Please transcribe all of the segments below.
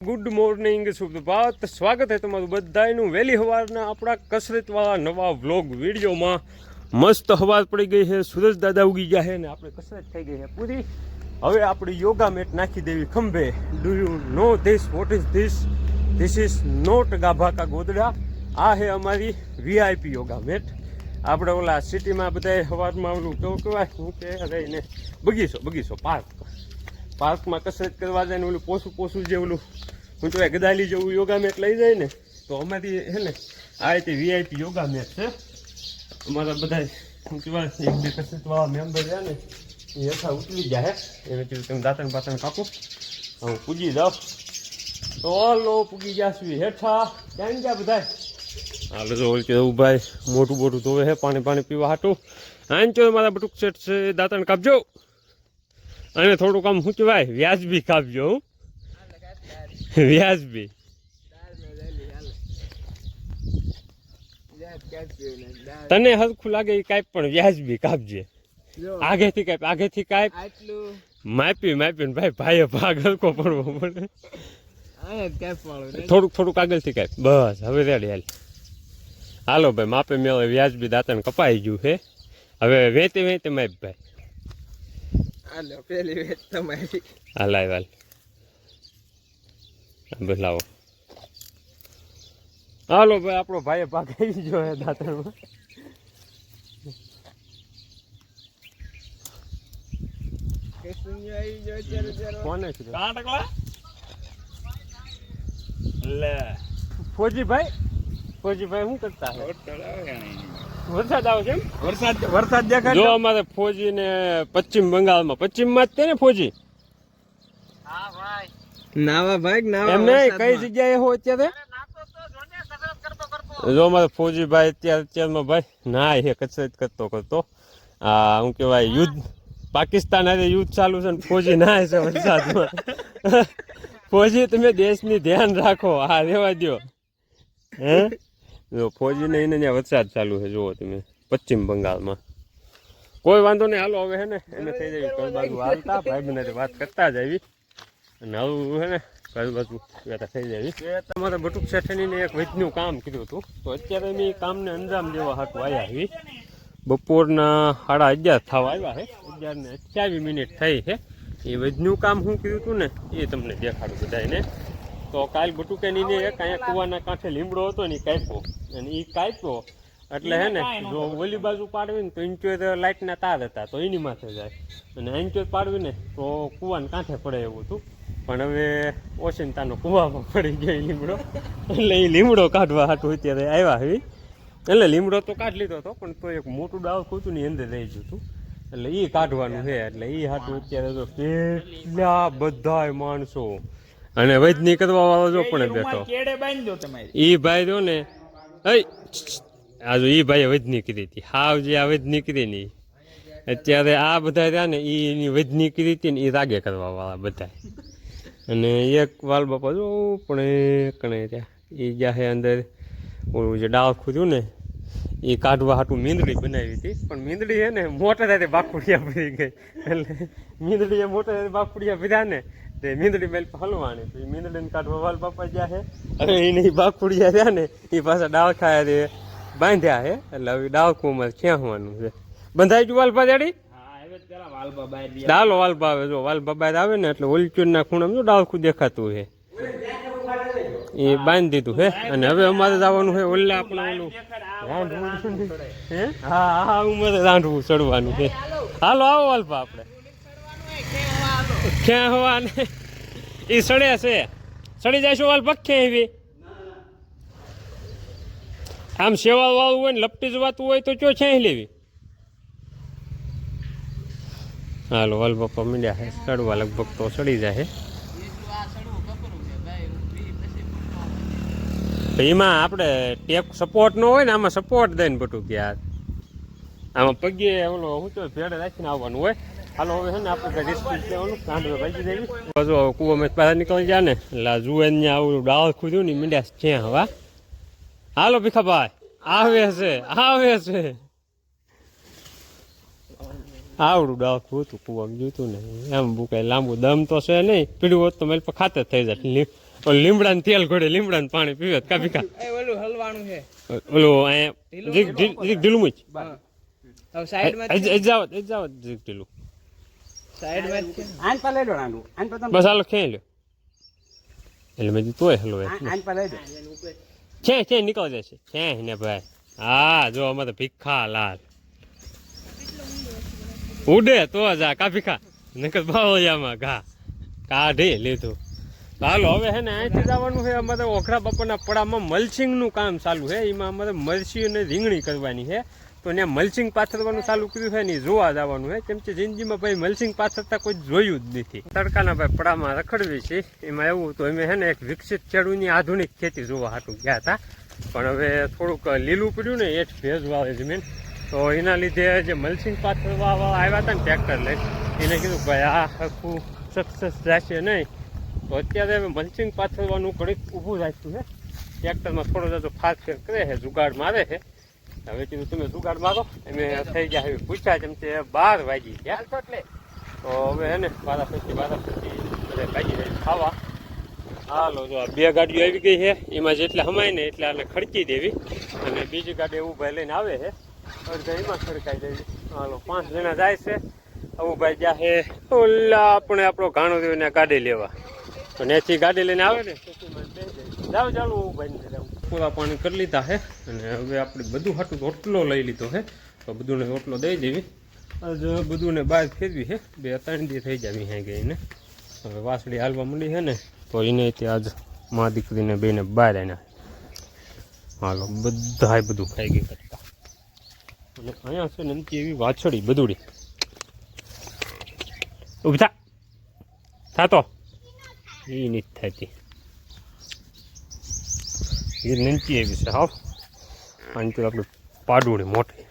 Good morning સુપ્રભાત, સ્વાગત છે તમારું બધાનું વહેલી સવારના આપણા કસરતવાળા નવા વ્લોગ વિડીયોમાં। મસ્ત સવાર પડી ગઈ છે, સૂરજ દાદા ઉગી ગયા છે ને આપણે કસરત થઈ ગઈ છે પૂરી। હવે આપણી યોગા મેટ નાખી દેવી ખંભે। Do you know this? What is this? This is not ગાભા કા ગોદડા। આ છે અમારી વીઆઈપી યોગા મેટ। આપણે ઓલા સિટીમાં બધા સવારમાં ઓલું કેવું કહેવાય શું કે રહીને બગીચો પાર્કમાં કસરત કરવા જાય ને ઓલું પોસું જે ઓલું હું તો ગદાલી જેવું યોગા મેટ લઈ જાય ને, તો અમારી હે ને આ રીતે વીઆઈપી યોગા મેટ છે। અમારા બધા શું કહેવાય એક બે કસરતવાળા મેમ્બર રહ્યા ને એ હેઠા ઉતરી ગયા છે। એને કીધું તમે દાંતણ કાપો, હું પૂજી જાઉં તો લો પૂગી ગયા છું હેઠા। ક્યાં ગયા બધા? હાલો જો ઓલ કે ભાઈ મોટું ધોવે છે પાણી પીવા હાટું। આંચો મારા બટુક સેટ છે, દાંતણ કાપજો અને થોડુંક આમ શું કહેવાય વ્યાજબી કાપજો। વ્યાજબી તને હરખું લાગે એ કાંઈ પણ વ્યાજબી કાપજે। આગેથી કાપ માપી ને ભાઈ ભાગ હલકો પડવો પડે। થોડુંક આગળથી કાપ બસ। હવે રેડી હાલો ભાઈ માપે મેળે વ્યાજબી દાંતણ કપાઈ ગયું છે। હવે વેતે માપ ભાઈ હાલ બદલાવો। હાલો ભાઈ આપણો ભાઈ ભાગાઈ ગયો હે દાંતણમાં। કોને લે ફોજીભાઈ શું કરતા વરસાદ આવે છે? વરસાદ દેખાય જો અમારે ફોજી ને પશ્ચિમ બંગાળમાં જ છે ને ફોજી। એમ નહીં કઈ જગ્યાએ હો અત્યારે? જો અમારે ફોજીભાઈ અત્યારમાં ભાઈ ના હે કસરત કરતો આ શું કહેવાય યુદ્ધ પાકિસ્તાન હારે યુદ્ધ ચાલુ છે ને ફોજી ના છે વરસાદમાં। ફોજી તમે દેશની ધ્યાન રાખો, આ રેવા દો હે। જો ફોજીને એને ત્યાં વરસાદ ચાલુ છે જુઓ તમે પશ્ચિમ બંગાળમાં। કોઈ વાંધો નહીં હાલો હવે હે ને એને થઈ જાય કઈ બાજુ હાલતા ભાઈ બને વાત કરતા જ આવી અને આવું હે ને કઈ બાજુ થઈ જાય। તમારે બટુક શેઠણીને એક વૈદનું કામ કીધું હતું, તો અત્યારે મેં કામને અંજામ દેવા હાટું આવ્યા આવી। બપોરના 11:30 થવા આવ્યા છે, 11:28 થઈ છે। એ વૈદનું કામ શું કીધું હતું ને એ તમને દેખાડું બધાને। તો કાલ બટુકેની ને એક અહીંયા કુવાના કાંઠે લીમડો હતો ને એ કાપ્યો અને એ કાપ્યો એટલે હે ને જો ઓલી બાજુ પાડવી ને તો 75 લાઇટના તાર હતા તો એની માથે જાય અને 75 પાડવી ને તો કુવાને કાંઠે પડે એવું હતું। પણ હવે ઓશિંતાનો કુવામાં પડી ગયો લીમડો એટલે એ લીમડો કાઢવા હાટું અત્યારે આવ્યા આવી। એટલે લીમડો તો કાઢ લીધો હતો પણ તો એક મોટું ડાળ ખૂતું ની અંદર રહી ગયું હતું એટલે એ કાઢવાનું છે। એટલે એ હાટું અત્યારે તો કેટલા બધા માણસો અને વૈદની કરવા વાળો જો પણ બેઠો ઈ ભાઈ જો ને ઈ ભાઈ વૈદની કરી હતી હાવ જે આ વૈદની કરી ને અત્યારે આ બધા રહ્યા ને એની વૈદની કરી હતી ને એ રાગે કરવા વાળા બધા। અને એક વાલ બાપા જો પણ કણે ત્યાં એ જ્યાં છે અંદર ઓલું જે ડાળ ખુદ્યું ને એ કાઢવા હાટું મીંદડી બનાવી હતી પણ મીંદડી છે ને મોટા સાથે બાકુડિયા ભરી ગઈ એટલે મીંદડી મોટા સાથે બાકુડિયા ભર્યા ને તે મીંદડી મેલ હલવાની તો એ મીંદડીને કાઢવા વાલ બાપા જ્યાં છે હવે એને બાકુડિયા રહ્યા ને એ પાછા ડાળ ખાયા રે બાંધ્યા છે એટલે હવે ડાળખુમાં ખેંચવાનું છે। બંધાઈ ગયું વાલભા જાડી ડાલો વાલભા આવે જો વાલભા બહાર આવે ને એટલે ઓલચુરના ખૂણામાં જો ડાળખું દેખાતું છે એ બાંધી દીધું છે। અને હવે અમારે જવાનું છે ઓલા આપણે ઓલું રાંધવું હે હા ઉમરે રાંધવું ચડવાનું છે। હાલો આવો વાલભા આપણે ક્યાં હોવા ને એ સડે છે સડી જાય વાલ પક્ષે એવી આમ સેવા વાળું હોય ને લપટી જવાતું હોય તો ચો છાંય લેવી। હાલો વાલ બાપા મીડ્યા છે સડવા લગભગ તો સડી જાય। એમાં આપણે ટેપ સપોર્ટ ન હોય ને આમાં સપોર્ટ દઈને બટું કે યાર આમાં પગે ઓલો શું તો ભેડે રાખીને આવવાનું હોય। હાલો હવે છે ને આપણે રિસ્ક લેવાનું કાંડવે ભાજી દેવી જો કૂવામાં બહાર નીકળી જાય ને એટલે જુએ ને આવું ડાળ ખુદ્યું ને મીંડ્યા ક્યાં હવા। હાલો ભીખાભાઈ આવે છે આવડું ડાળખું હતું કુવામાં જોઈતું ને એમ બુકાય લાંબુ દમ તો છે નહીં પીળું હોત તો મેલ પર ખાતે થઈ જાય લીમડાનું તેલ ઘોડે લીમડાનું પાણી પીવે કાપી કા ઓલું હલવાનું છે ઓલું અહીંયા ઢીલું મૂચ હવે સાઈડમાં જાવ ઢીલું સાઈડમાં આન પર લઈ દો નાનું આન પર તમે બસ હાલો ખેં લ્યો એટલે મેં તોય હલવો આન પર લઈ દો છે નીકળી જશે છે ને ભાઈ હા જો અમારે તો ભીખા લાલ ઉડે તો જા કાપી ખા નકર બાવળિયામાં કાઢી લીધું હાલો હવે હે ને અહીંથી જવાનું છે અમારે ઓખરા બાપાના પડામાં મલ્ચિંગનું કામ ચાલુ છે એમાં અમારે મરચી અને રીંગણી કરવાની છે તો ત્યાં મલ્ચિંગ પાથરવાનું ચાલુ કર્યું છે ને જોવા જવાનું છે કેમ કે જિંદગીમાં ભાઈ મલ્ચિંગ પાથરતા કોઈ જોયું જ નથી તડકાના ભાઈ પડામાં રખડવી છે એમાં એવું તો અમે હે ને એક વિકસિત ખેડૂતની આધુનિક ખેતી જોવા હાટું ગયા હતા પણ હવે થોડુંક લીલું પડ્યું ને એ જ ભેજવાળી જમીન તો એના લીધે જે મલ્ચિંગ પાથરવા આવ્યા હતા ને ટ્રેક્ટર લઈ એને કીધું ભાઈ આ આખું સક્સેસ જશે નહીં તો અત્યારે હવે મલ્ચિંગ પાથરવાનું ઘડીક ઊભું રાખ્યું છે ટ્રેક્ટરમાં થોડો જાજો ફારફેર કરે છે જુગાડ મારે છે હવે કીધું તમે જુગાડ મારો અમે થઈ ગયા હવે પૂછ્યા જેમ કે 12 વાગી ગયા તો હવે હે ને બારા પછી બધા ભાગી જાય ખાવા હાલો જો આ 2 ગાડીઓ આવી ગઈ છે એમાં જેટલા હમાય ને એટલે આને ખડકી દેવી અને બીજી ગાડી એવું ભાઈ લઈને આવે છે અડધા એમાં ખડકાઈ દેવી હાલો 5 જણા જાય છે આવું ભાઈ જ્યાં છે ઓલા આપણે આપણો ઘાણો દેવીને ગાડી લેવા તો ત્યાંથી ગાડી લઈને આવે ને જાઓ ચાલો ભાઈ પૂરા પાણી કરી લીધા છે અને હવે આપણે બધું હાટું રોટલો લઈ લીધો છે તો બધુંને રોટલો દઈ દેવી આજ બધુંને બહાર ફેરવી છે 2-3 દી થઈ જાય હે ગઈને હવે વાસળી હાલવા માંડી છે ને તો એને ત્યાં આજ મા દીકરીને બેને બહાર આવ્યા હાલો બધાય બધું ખાઈ ગઈ કરતા અને અહીંયા છે ને એવી વાછડી બધુડી ઉભા થાતો એ નથી થતી એ નંચી એવી છે હાવ અને તો આપણે પાડુડી મોટી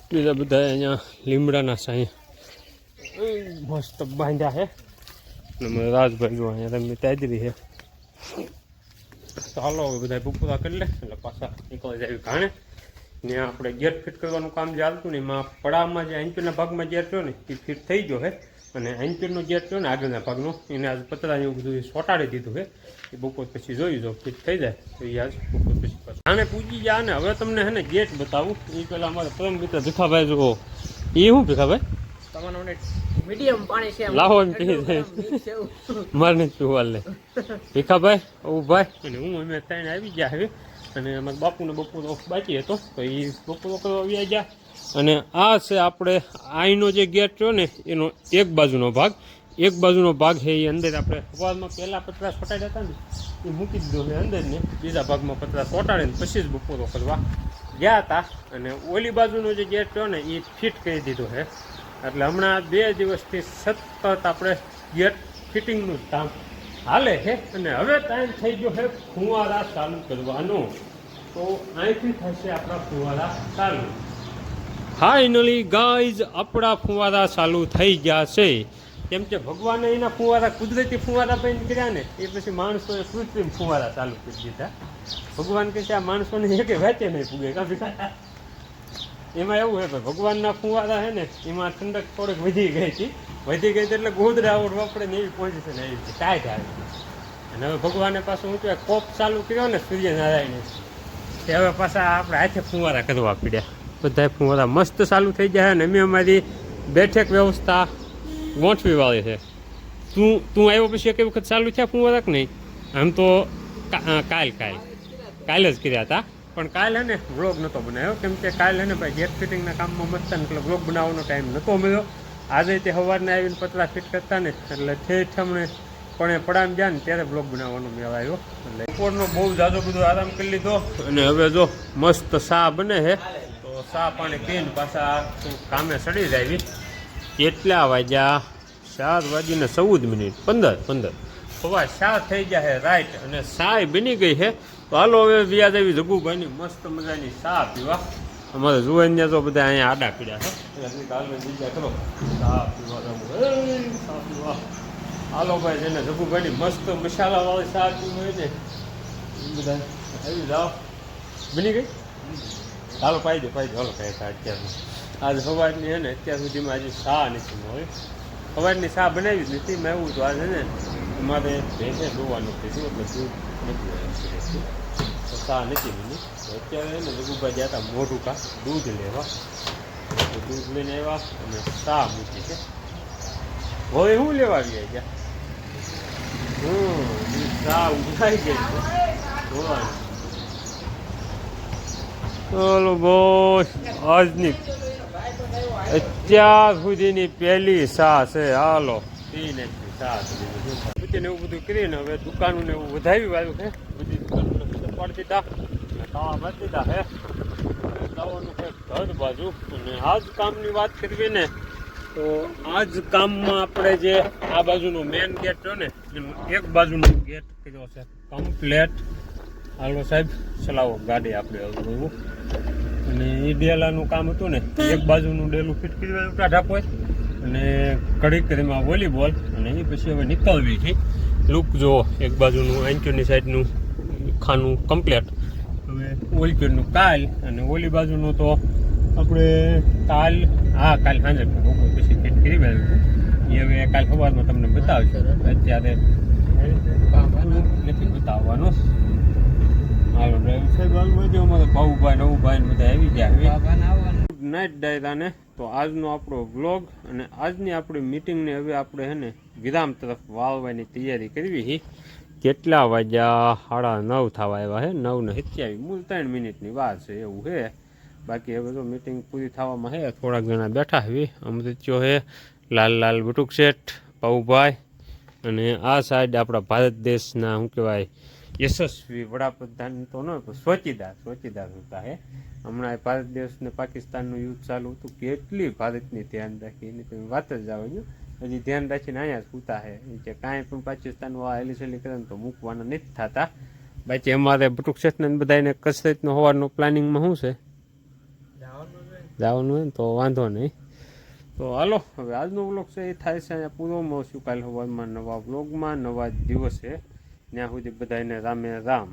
બીજા બધા અહીંયા લીમડાના સાંઈ મસ્ત બાંધ્યા છે અને મારા રાજભાઈ જો અહીંયા તમે તાજરી છે ચાલો હવે બધા બપોરા કરી લે એટલે પાછા નીકળી જાય ઘાણે ને આપણે ગેટ ફિટ કરવાનું કામ જે આવતું ને એમાં પડામાં જે એન્ચરના ભાગમાં ગેટ રહ્યો ને એ ફિટ થઈ ગયો છે અને એન્ચરનો ગેટ રહ્યો ને આગળના ભાગનો એને આજ પતરા એવું બધું સોટાડી દીધું છે એ બપોર પછી જોઈ જો ફિટ થઈ જાય તો એ આજ બપોર પછી આને પૂજી જાય ને હવે તમને હે ને ગેટ બતાવું એ પહેલાં અમારા પરમ મિત્ર ભીખાભાઈ જો એ શું ભીખાભાઈ તમારું મીડિયમ પાણી છે લાવો એમ કહી મારે નથી પીવા લે ભીખાભાઈ ભાઈ અને હું અમે 3 આવી ગયા હવે અને અમારા બાપુને બપોરો બાકી હતો તો એ બપોરો કરવા આવી ગયા અને આ છે આપણે આઈનો જે ગેટ રહ્યો ને એનો એક બાજુનો ભાગ છે એ અંદર આપણે સવારમાં પહેલાં પતરા સોટાડ્યા હતા ને એ મૂકી દીધો છે અંદર ને બીજા ભાગમાં પતરા સોટાડીને પછી જ બપોરો કરવા ગયા હતા અને ઓલી બાજુનો જે ગેટ રહ્યો ને એ ફિટ કરી દીધો છે એટલે હમણાં 2 દિવસથી સતત આપણે ગેટ ફિટિંગનું કામ હાલે છે અને હવે ટાઈમ થઈ ગયો છે ફુવારા ચાલુ કરવાનો તો અહીંથી થશે આપણા ફુવારા ચાલુ ફાઇનલી ગાઈઝ આપણા ફુવારા ચાલુ થઈ ગયા છે કેમ કે ભગવાને એના ફુવારા કુદરતી ફુવારા બંધ કર્યા ને એ પછી માણસોએ કૃત્રિમ ફુવારા ચાલુ કરી દીધા ભગવાન કે આ માણસોને એક વાંચે નહીં પૂગે કાપી એમાં એવું છે ભાઈ ભગવાનના ફુવારા છે ને એમાં ઠંડક થોડીક વધી ગઈ હતી એટલે ગોદડા આવડ વાપરે ને એવી પોઝિશન આવી હતી ટાઈટ આવી અને હવે ભગવાને પાછું શું કહેવાય કોપ ચાલુ કર્યો ને સૂર્યનારાયણે તે હવે પાછા આપણે હાથે ફુવારા કરવા પડ્યા બધા ફુવારા મસ્ત ચાલુ થઈ જાય અને અમે અમારી બેઠક વ્યવસ્થા ગોઠવી વાળી છે તું આવ્યો પછી એક વખત ચાલુ થયા ફુવારા કે નહીં આમ તો કાલે જ કર્યા હતા પણ કાલે હે ને વ્લોગ નહોતો બનાવ્યો કેમ કે કાલે હે ને ભાઈ ગેટ ફિટિંગના કામમાં મસ્ત એટલે વ્લોગ બનાવવાનો ટાઈમ નહોતો મળ્યો આજે તે સવારને આવીને પતરા ફિટ કરતા ને એટલે ઠેઠ હમણે પણ પડામ જાય ને ત્યારે બ્લોગ બનાવવાનો મેળ આવ્યો એટલે બપોરનો બહુ જાજો બધો આરામ કરી લીધો અને હવે જો મસ્ત ચા બને છે તો ચા પાણી પીને પાછા કામે સડી જાય કેટલા વાગ્યા 4:14 15 સવા 4 થઈ ગયા છે રાઈટ અને ચા બની ગઈ છે તો હાલો હવે વ્યાજ આવી જગુભાઈની મસ્ત મજાની ચા પીવા અમારે જુવાનિયા તો બધા અહીંયા આડા પીડ્યા છે બીજા કરો ચા પીવા હાલો ભાઈ જેને જગુભાઈની મસ્ત મસાલાવાળી ચા પીવી હોય ને એ બધા આવી જાઓ બની ગઈ હાલો પાઈ દો હાલો કાંઈ અત્યારમાં આજે સવારની છે ને અત્યાર સુધીમાં હજી ચા નથી મળી સવારની ચા બનાવી જ નથી મેં એવું તો આજે ને અમારે ભેંસે દોવાનું કીધું એટલે દૂધ નથી આવ્યું. તો ચા નથી લીધી. અત્યારે ને રઘુભાઈ ગયા હતા મોઢું કા દૂધ લેવા, તો દૂધ લઈને આવ્યા અને ચા મૂકી છે. હવે શું લેવા આવ્યા ગયા? ચા ઉભરાઈ ગઈ છે જોવાનું. ચાલો બોસ, આજની અત્યાર સુધીની પહેલી ચા છે. હાલો પીને ચા ને એવું બધું કરીને હવે દુકાનોને એવું વધાવ્યું આવ્યું છે. બધી દુકાનોને પાડી દીધા અને ખાવા મારી દીધા હે. જવાનું છે ઘર બાજુ. અને આ જ કામની વાત કરવી ને તો આ જ કામમાં આપણે જે આ બાજુનો મેઇન ગેટ છે ને એનું એક બાજુનો ગેટ કર્યો છે કમ્પ્લેટ. હાલો સાહેબ ચલાવો ગાડી આપણે એવું. અને એ ડેલાનું કામ હતું ને એક બાજુનું ડેલું ફિટ કરી ઢાંકો અને કડીક કરીમાં વોલીબોલ અને એ પછી હવે નીકળવી હતી. લુક જો એક બાજુનું આંચોની સાઈડનું ખાનું કમ્પ્લેટ. હવે ઓલપીરનું કાલ અને ઓલી બાજુનું તો આપણે કાલ સાંજે પછી ફિટ કરી આવ્યું. એ હવે કાલ સવારમાં તમને બતાવજો. અત્યારે નથી બતાવવાનું. હાલો ડ્રાઈવર સાહેબ હાલ બધું અમારે ભાઉભાઈ નવુભાઈ ને બધા આવી ગયા. ગુડ નાઇટ ડાયરાને. તો આજનો આપણો વ્લોગ અને આજની આપણી મિટિંગને હવે આપણે હે ને વિરામ તરફ વાળવાની તૈયારી કરવી છે. કેટલા વાગ્યા? 9:30 થવા આવ્યા છે. 9:27 મૂળ 3 મિનિટની વાર છે એવું છે. બાકી હવે તો મિટિંગ પૂરી થવામાં છે. થોડાક જણા બેઠા છે. અમૃત્યો છે, લાલ બટુક શેઠ, ભાઉભાઈ અને આ સાઈડ આપણા ભારત દેશના શું કહેવાય યશસ્વી વડાપ્રધાન તો ન સ્વચિદાર હતા હે. હમણાં ભારત દેશ ને પાકિસ્તાનનું યુદ્ધ ચાલુ હતું. કેટલી ભારતની ધ્યાન રાખી એની તમે વાત જ આવજો. હજી ધ્યાન રાખીને અહીંયા જ પૂતા છે કે કાંઈ પણ પાકિસ્તાનમાં હેલીસેલી કરે ને તો મૂકવાના નથી થતા. બાકી અમારે બટુક શેઠને બધાને કસરતનો સવારનો પ્લાનિંગમાં શું છે? જવાનું હોય ને તો વાંધો નહીં. તો હાલો હવે આજનો વ્લોગ છે એ થાય છે અહીંયા પૂરો. મળશું કાલે સવારમાં નવા વ્લોગમાં નવા દિવસે. ત્યાં સુધી બધાને રામે રામ.